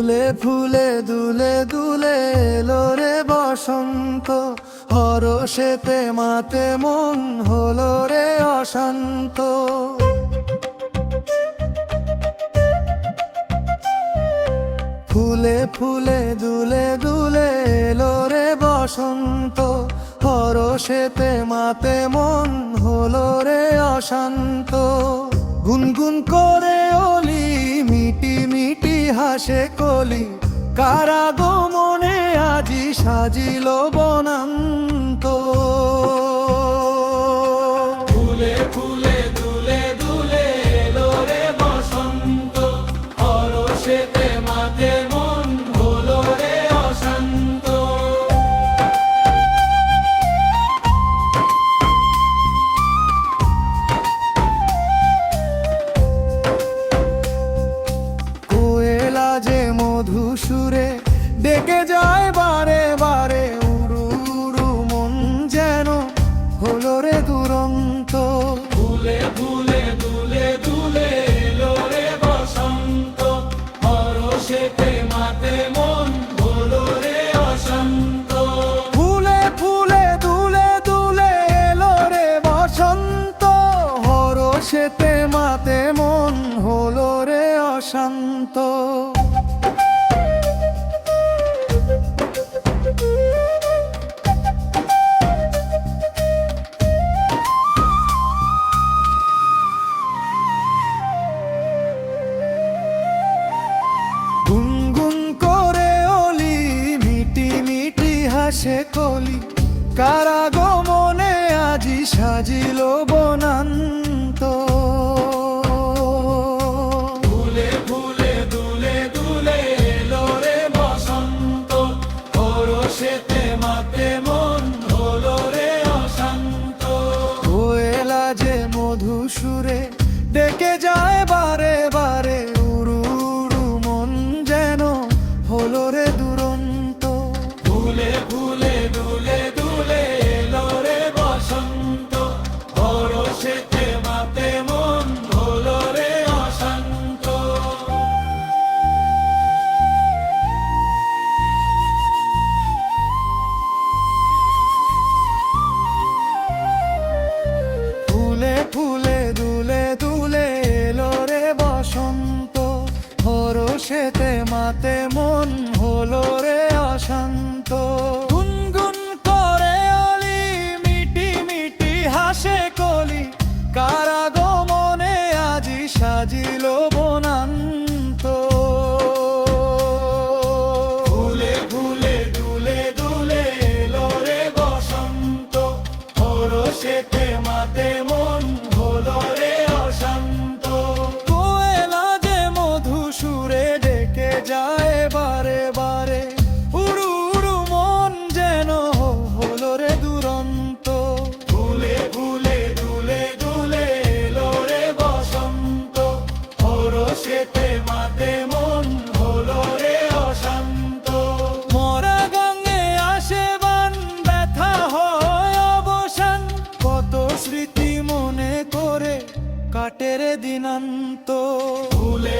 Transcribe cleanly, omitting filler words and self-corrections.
ফুলে ফুলে দুলে দুলে এলো রে বসন্ত, হরষেতে মাতে মন হলো রে অশান্ত। ফুলে ফুলে দুলে দুলে এলো রে বসন্ত, হরষেতে মাতে মন হলো রে অশান্ত। গুনগুন করে অলি মিটি মিটি হাসে কলি, কারাগমনে আজি সাজিল বনান্ত। ফুলে ফুলে দুলে দুলে এলো রে বসন্ত, হরষেতে মাতে মন হলো রে অশান্ত। কোয়েলা যে মধু সুরে ডেকে যায় বারে বারে, উড়ু উড়ু মন যেন হলো রে দুরন্ত। ফুলে ফুলে দুলে দুলে এলো রে বসন্ত, হরষেতে মাতে মন হলো রে অশান্ত। ফুলে ফুলে দুলে দুলে এলো রে বসন্ত, হরষেতে মাতে মন হলো রে অশান্ত। গুনগুন করে অলি মিটি মিটি হাসে কলি, কারাগমনে আজি সাজিল বনান্ত। ফুলে ফুলে দুলে দুলে এলো রে বসন্ত, হরষেতে মাতে মন হলো রে অশান্ত। কোয়েলা যে মধু সুরে ডেকে যায় বারে বারে, উড়ু উড়ু মন যেন হলো রে দুরন্ত। ফুলে ফুলে দুলে দুলে এলো রে বসন্ত, হরষেতে মাতে মন হলো রে অশান্ত। ফুলে ফুলে দুলে দুলে এলো রে বসন্ত, হরষেতে মাতে মন হলো রে অশান্ত। গুনগুন করে অলি মিটি মিটি হাসে কলি, কারাগমনে আজি সাজিল বনান্ত। ফুলে ফুলে দুলে দুলে এলো রে বসন্ত, হরষেতে মাতে মন হলো রে অশান্ত। কোয়েলা যে মধু সুরে ডেকে যায় বারে বারে, উড়ু উড়ু মন যেন হলো রে দুরন্ত। ফুলে ফুলে দুলে দুলে এলো রে বসন্ত, হরষেতে মাতে মন হলো রে অশান্ত। মরা গাঙে আসে বান, ব্যথা হয় অবসান, কত স্মৃতি মনে করে কাটে রে দিনান্ত। ফুলে